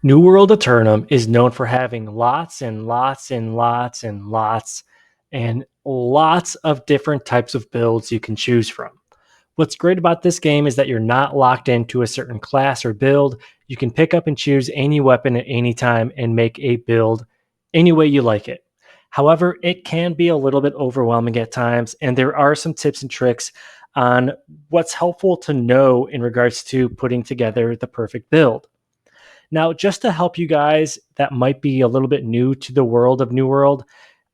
New World Aeternum is known for having lots and lots and lots and lots of different types of builds you can choose from. What's great about this game is that you're not locked into a certain class or build. You can pick up and choose any weapon at any time and make a build any way you like it. However, it can be a little bit overwhelming at times, and there are some tips and tricks on what's helpful to know in regards to putting together the perfect build. Now, just to help you guys that might be a little bit new to the world of New World,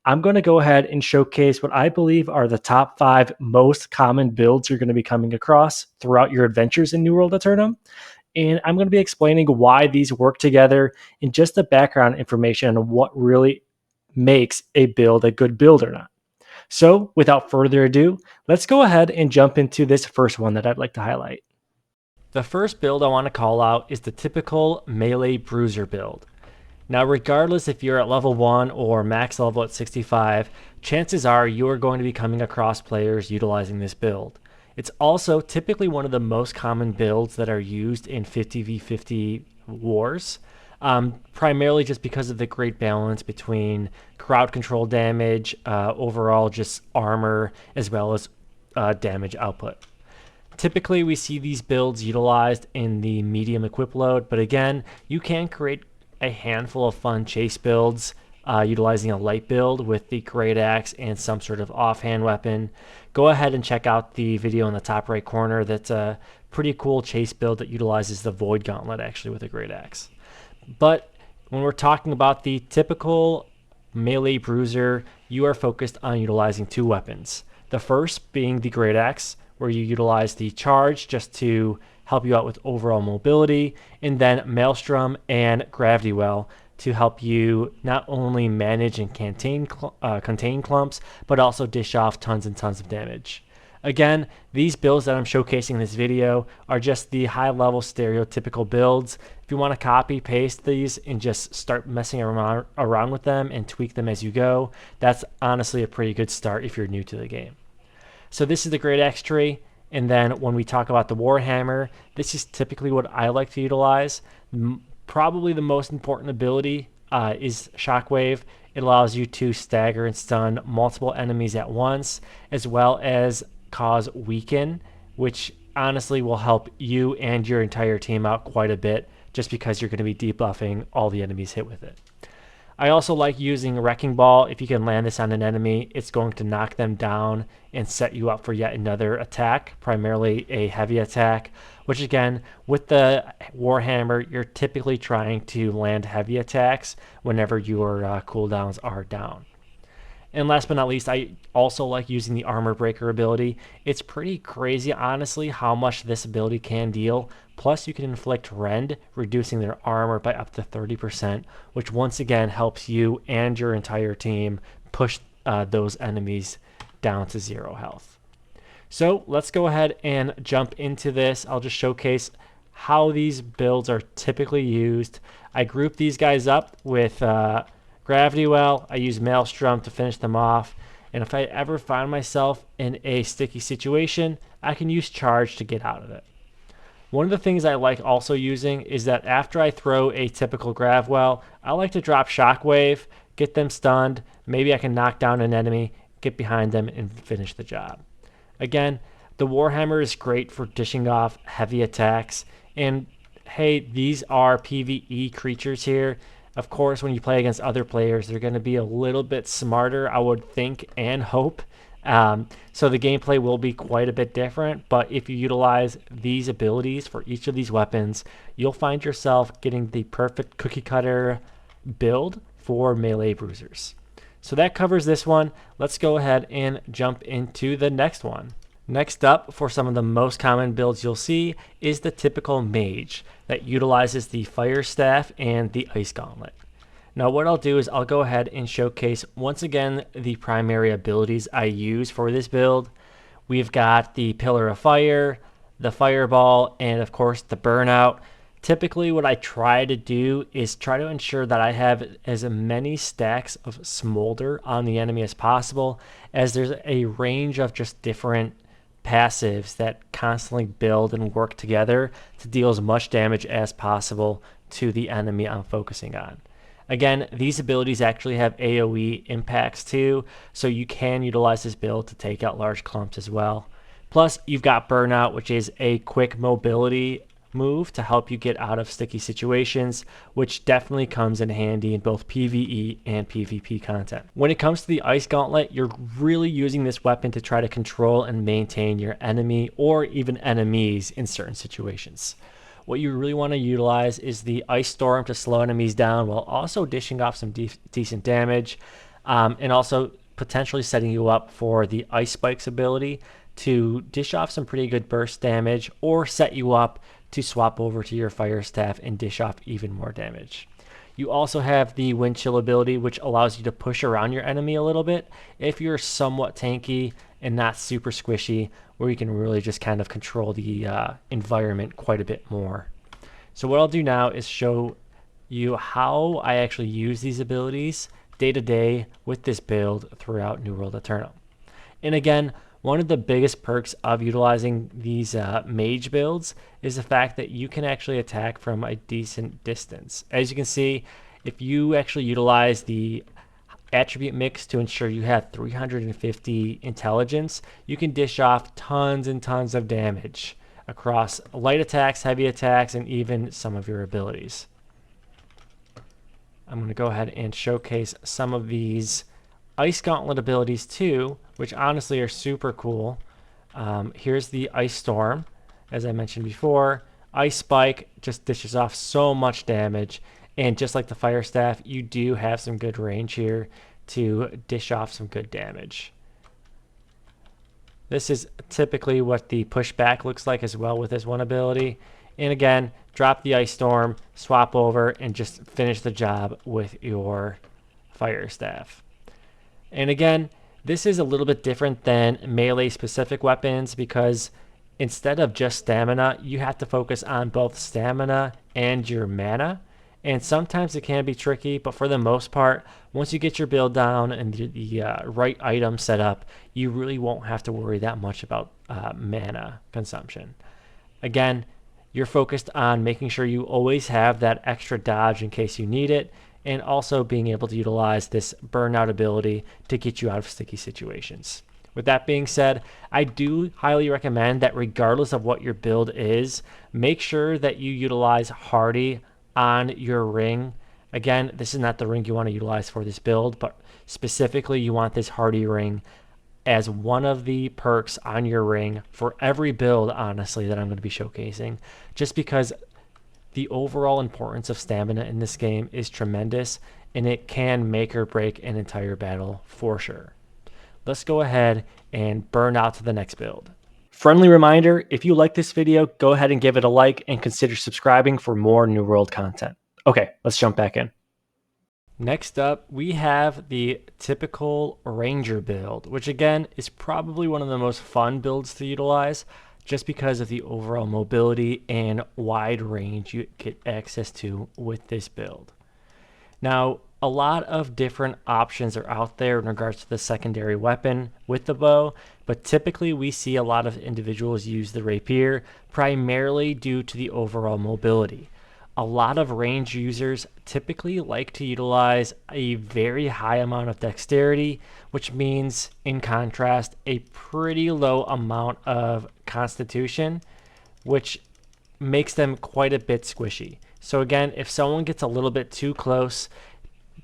I'm going to go ahead and showcase what I believe are the top 5 most common builds you're going to be coming across throughout your adventures in New World Aeternum. And I'm going to be explaining why these work together and just the background information on what really makes a build a good build or not. So, without further ado, let's go ahead and jump into this first one that I'd like to highlight. The first build I want to call out is the typical melee Bruiser build. Now, regardless if you're at level 1 or max level at 65, chances are you are going to be coming across players utilizing this build. It's also typically one of the most common builds that are used in 50v50 wars, primarily just because of the great balance between crowd control damage, overall just armor, as well as damage output. Typically, we see these builds utilized in the medium equip load, but again, you can create a handful of fun chase builds utilizing a light build with the great axe and some sort of offhand weapon. Go ahead and check out the video in the top right corner. That's a pretty cool chase build that utilizes the void gauntlet actually with a great axe. But when we're talking about the typical melee bruiser, you are focused on utilizing 2 weapons. The first being the great axe, where you utilize the charge just to help you out with overall mobility, and then Maelstrom and Gravity Well to help you not only manage and contain clumps, but also dish off tons and tons of damage. Again, these builds that I'm showcasing in this video are just the high-level stereotypical builds. If you want to copy, paste these, and just start messing around with them and tweak them as you go, that's honestly a pretty good start if you're new to the game. So this is the Great Axe tree, and then when we talk about the Warhammer, this is typically what I like to utilize. Probably the most important ability is Shockwave. It allows you to stagger and stun multiple enemies at once, as well as cause weaken, which honestly will help you and your entire team out quite a bit, just because you're going to be debuffing all the enemies hit with it. I also like using Wrecking Ball. If you can land this on an enemy, it's going to knock them down and set you up for yet another attack, primarily a heavy attack, which again, with the Warhammer, you're typically trying to land heavy attacks whenever your cooldowns are down. And last but not least, I also like using the Armor Breaker ability. It's pretty crazy, honestly, how much this ability can deal. Plus, you can inflict rend, reducing their armor by up to 30%, which once again helps you and your entire team push those enemies down to 0 health. So let's go ahead and jump into this. I'll just showcase how these builds are typically used. I group these guys up with Gravity Well. I use Maelstrom to finish them off. And if I ever find myself in a sticky situation, I can use Charge to get out of it. One of the things I like also using is that after I throw a typical Grav Well, I like to drop Shockwave, get them stunned, maybe I can knock down an enemy, get behind them, and finish the job. Again, the Warhammer is great for dishing off heavy attacks, and hey, these are PvE creatures here. Of course, when you play against other players, they're going to be a little bit smarter, I would think and hope. So the gameplay will be quite a bit different, but if you utilize these abilities for each of these weapons, you'll find yourself getting the perfect cookie cutter build for melee bruisers. So that covers this one. Let's go ahead and jump into the next one. Next up, for some of the most common builds you'll see, is the typical mage that utilizes the fire staff and the ice gauntlet. Now what I'll do is I'll go ahead and showcase once again the primary abilities I use for this build. We've got the Pillar of Fire, the Fireball, and of course the Burnout. Typically what I try to do is try to ensure that I have as many stacks of Smolder on the enemy as possible, as there's a range of just different passives that constantly build and work together to deal as much damage as possible to the enemy I'm focusing on. Again, these abilities actually have AoE impacts too, so you can utilize this build to take out large clumps as well. Plus, you've got Burnout, which is a quick mobility move to help you get out of sticky situations, which definitely comes in handy in both PvE and PvP content. When it comes to the Ice Gauntlet, you're really using this weapon to try to control and maintain your enemy or even enemies in certain situations. What you really want to utilize is the Ice Storm to slow enemies down while also dishing off some decent damage, and also potentially setting you up for the Ice Spikes ability to dish off some pretty good burst damage, or set you up to swap over to your Fire Staff and dish off even more damage. You also have the Wind Chill ability, which allows you to push around your enemy a little bit if you're somewhat tanky and not super squishy, where you can really just kind of control the environment quite a bit more. So what I'll do now is show you how I actually use these abilities day to day with this build throughout New World Aeternum. And again, one of the biggest perks of utilizing these mage builds is the fact that you can actually attack from a decent distance. As you can see, if you actually utilize the attribute mix to ensure you have 350 intelligence, you can dish off tons and tons of damage across light attacks, heavy attacks, and even some of your abilities. I'm going to go ahead and showcase some of these Ice Gauntlet abilities too, which honestly are super cool. Here's the Ice Storm, as I mentioned before. Ice Spike just dishes off so much damage, and just like the Fire Staff, you do have some good range here to dish off some good damage. This is typically what the pushback looks like as well with this one ability. And again, drop the Ice Storm, swap over, and just finish the job with your Fire Staff. And again, this is a little bit different than melee specific weapons, because instead of just stamina, you have to focus on both stamina and your mana. And sometimes it can be tricky, but for the most part, once you get your build down and the right item set up, you really won't have to worry that much about mana consumption. Again, you're focused on making sure you always have that extra dodge in case you need it, and also being able to utilize this burnout ability to get you out of sticky situations. With that being said, I do highly recommend that regardless of what your build is, make sure that you utilize Hardy on your ring. Again, this is not the ring you want to utilize for this build, but specifically you want this Hardy ring as one of the perks on your ring for every build, honestly, that I'm going to be showcasing, just because the overall importance of stamina in this game is tremendous, and it can make or break an entire battle for sure. Let's go ahead and burn out to the next build. Friendly reminder, if you like this video, go ahead and give it a like and consider subscribing for more New World content. Okay, let's jump back in. Next up, we have the typical Ranger build, which again is probably one of the most fun builds to utilize, just because of the overall mobility and wide range you get access to with this build. Now, a lot of different options are out there in regards to the secondary weapon with the bow, but typically we see a lot of individuals use the rapier primarily due to the overall mobility. A lot of range users typically like to utilize a very high amount of dexterity, which means, in contrast, a pretty low amount of constitution, which makes them quite a bit squishy. So again, if someone gets a little bit too close,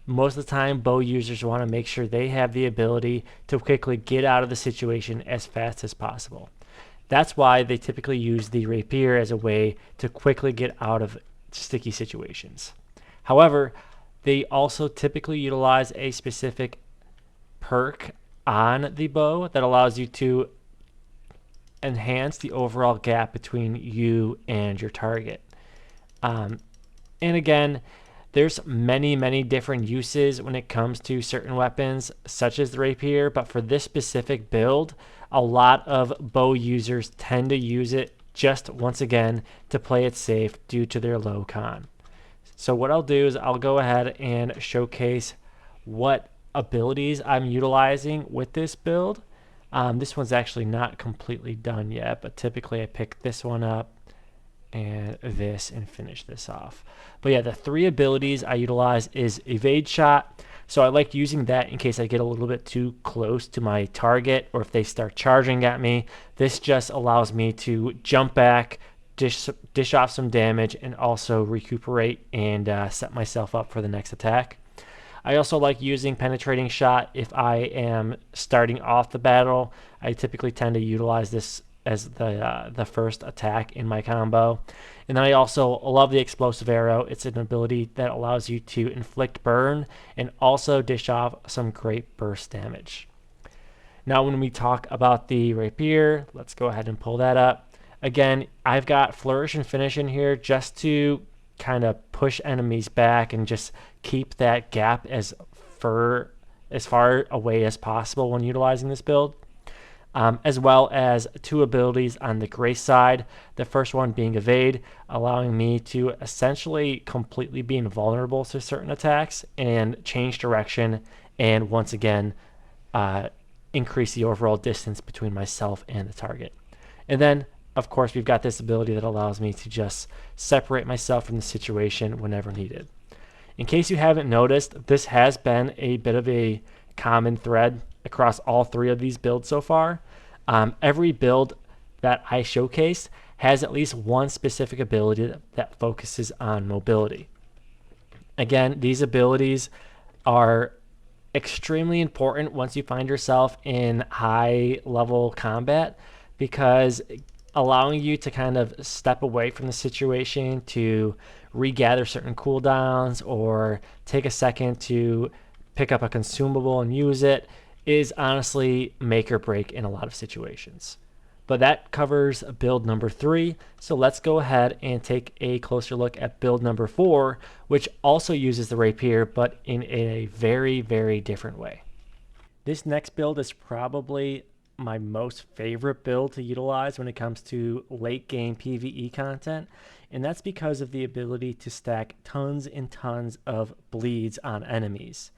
most of the time bow users want to make sure they have the ability to quickly get out of the situation as fast as possible. That's why they typically use the rapier as a way to quickly get out of sticky situations. However, they also typically utilize a specific perk on the bow that allows you to enhance the overall gap between you and your target. And again, there's many different uses when it comes to certain weapons, such as the rapier, but for this specific build, a lot of bow users tend to use it just once again to play it safe due to their low con. So what I'll do is I'll go ahead and showcase what abilities I'm utilizing with this build. This one's actually not completely done yet, but typically I pick this one up and this and finish this off. But yeah, the 3 abilities I utilize is Evade Shot. So I like using that in case I get a little bit too close to my target or if they start charging at me. This just allows me to jump back, dish off some damage, and also recuperate and set myself up for the next attack. I also like using Penetrating Shot if I am starting off the battle. I typically tend to utilize this as the first attack in my combo. And then I also love the Explosive Arrow. It's an ability that allows you to inflict burn and also dish off some great burst damage. Now when we talk about the Rapier, let's go ahead and pull that up. Again, I've got Flourish and Finish in here just to kind of push enemies back and just keep that gap as far away as possible when utilizing this build. As well as 2 abilities on the Grace side. The first one being Evade, allowing me to essentially completely be invulnerable to certain attacks and change direction, and once again increase the overall distance between myself and the target. And then of course we've got this ability that allows me to just separate myself from the situation whenever needed. In case you haven't noticed, this has been a bit of a common thread across all 3 of these builds so far. Every build that I showcased has at least one specific ability that focuses on mobility. Again, these abilities are extremely important once you find yourself in high level combat, because allowing you to kind of step away from the situation to regather certain cooldowns or take a second to pick up a consumable and use it is honestly make or break in a lot of situations. But that covers build number 3. So let's go ahead and take a closer look at build number 4, which also uses the Rapier, but in a very, very different way. This next build is probably my most favorite build to utilize when it comes to late game PvE content, and that's because of the ability to stack tons and tons of bleeds on enemies.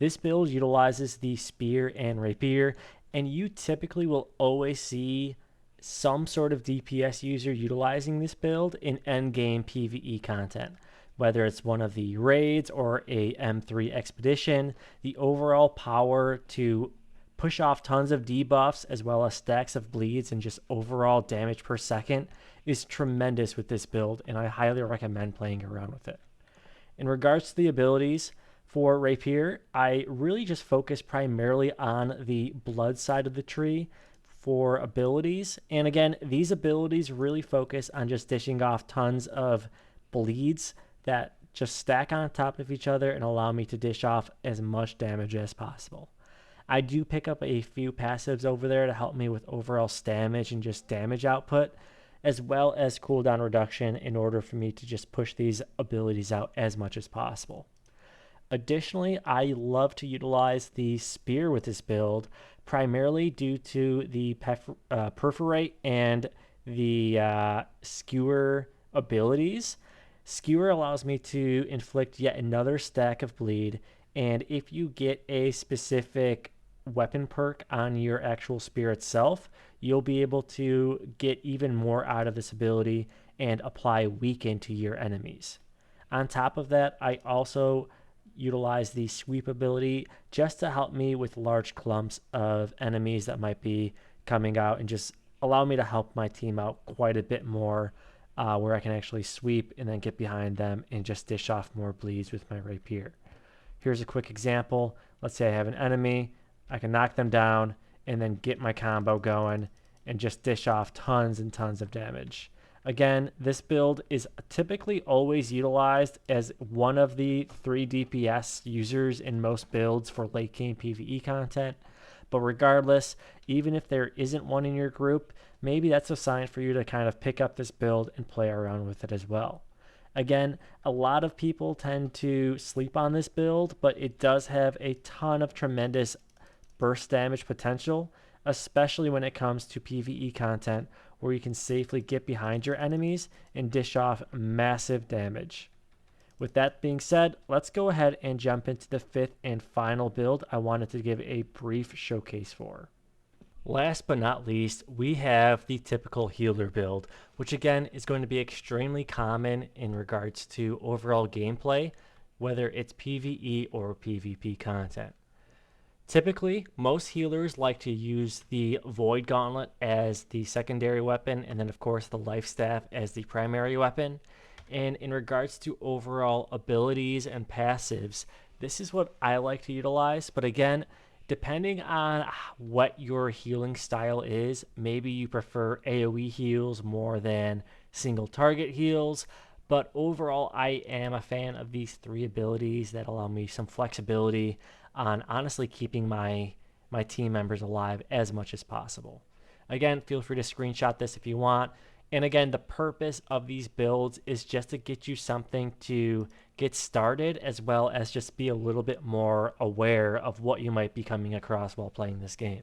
This build utilizes the Spear and Rapier, and you typically will always see some sort of DPS user utilizing this build in endgame PvE content. Whether it's one of the raids or a M3 expedition, the overall power to push off tons of debuffs as well as stacks of bleeds and just overall damage per second is tremendous with this build, and I highly recommend playing around with it. In regards to the abilities, for Rapier, I really just focus primarily on the blood side of the tree for abilities. And again, these abilities really focus on just dishing off tons of bleeds that just stack on top of each other and allow me to dish off as much damage as possible. I do pick up a few passives over there to help me with overall stamage and just damage output, as well as cooldown reduction in order for me to just push these abilities out as much as possible. Additionally, I love to utilize the Spear with this build, primarily due to the Perforate and the Skewer abilities. Skewer allows me to inflict yet another stack of bleed, and if you get a specific weapon perk on your actual Spear itself, you'll be able to get even more out of this ability and apply Weaken to your enemies. On top of that, I also utilize the Sweep ability just to help me with large clumps of enemies that might be coming out and just allow me to help my team out quite a bit more, where I can actually sweep and then get behind them and just dish off more bleeds with my Rapier. Here's a quick example. Let's say I have an enemy, I can knock them down and then get my combo going and just dish off tons and tons of damage. Again, this build is typically always utilized as one of the 3 DPS users in most builds for late game PvE content. But regardless, even if there isn't one in your group, maybe that's a sign for you to kind of pick up this build and play around with it as well. Again, a lot of people tend to sleep on this build, but it does have a ton of tremendous burst damage potential, especially when it comes to PvE content, where you can safely get behind your enemies and dish off massive damage. With that being said, let's go ahead and jump into the 5th and final build I wanted to give a brief showcase for. Last but not least, we have the typical healer build, which again is going to be extremely common in regards to overall gameplay, whether it's PvE or PvP content. Typically, most healers like to use the Void Gauntlet as the secondary weapon, and then, of course, the Life Staff as the primary weapon. And in regards to overall abilities and passives, this is what I like to utilize. But again, depending on what your healing style is, maybe you prefer AoE heals more than single target heals. But overall, I am a fan of these three abilities that allow me some flexibility on honestly keeping my team members alive as much as possible. Again, feel free to screenshot this if you want. And again, the purpose of these builds is just to get you something to get started, as well as just be a little bit more aware of what you might be coming across while playing this game.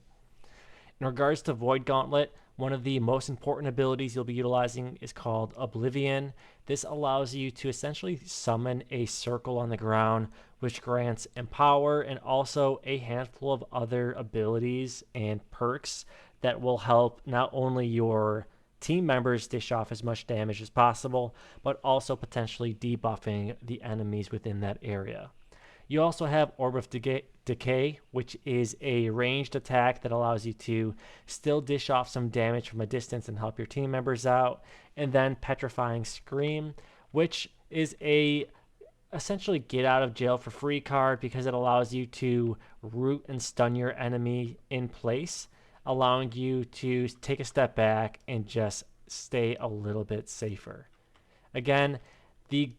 In regards to Void Gauntlet, one of the most important abilities you'll be utilizing is called Oblivion. This allows you to essentially summon a circle on the ground, which grants Empower and also a handful of other abilities and perks that will help not only your team members dish off as much damage as possible, but also potentially debuffing the enemies within that area. You also have Orb of Decay, which is a ranged attack that allows you to still dish off some damage from a distance and help your team members out. And then Petrifying Scream, which is a essentially get out of jail for free card because it allows you to root and stun your enemy in place, allowing you to take a step back and just stay a little bit safer. Again, the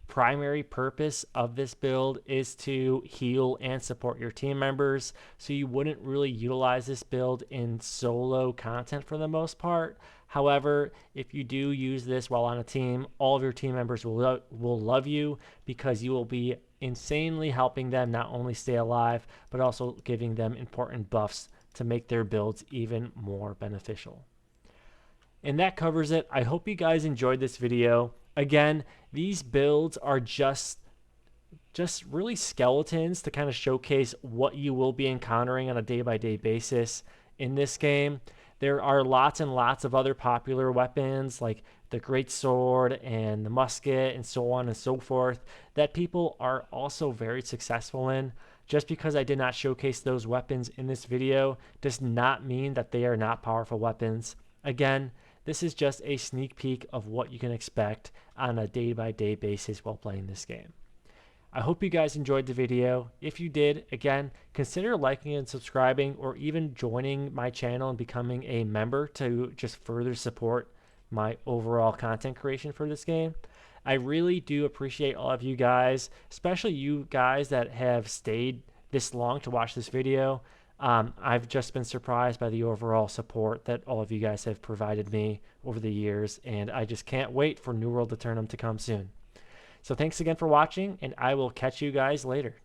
primary purpose of this build is to heal and support your team members, so you wouldn't really utilize this build in solo content for the most part. However, if you do use this while on a team, all of your team members will love you because you will be insanely helping them not only stay alive, but also giving them important buffs to make their builds even more beneficial. And that covers it. I hope you guys enjoyed this video. Again, these builds are just really skeletons to kind of showcase what you will be encountering on a day-by-day basis in this game. There are lots and lots of other popular weapons like the great sword and the musket and so on and so forth that people are also very successful in. Just because I did not showcase those weapons in this video does not mean that they are not powerful weapons. Again, this is just a sneak peek of what you can expect on a day-by-day basis while playing this game. I hope you guys enjoyed the video. If you did, again, consider liking and subscribing or even joining my channel and becoming a member to just further support my overall content creation for this game. I really do appreciate all of you guys, especially you guys that have stayed this long to watch this video. I've just been surprised by the overall support that all of you guys have provided me over the years, and I just can't wait for New World Aeternum to come soon. So thanks again for watching, and I will catch you guys later.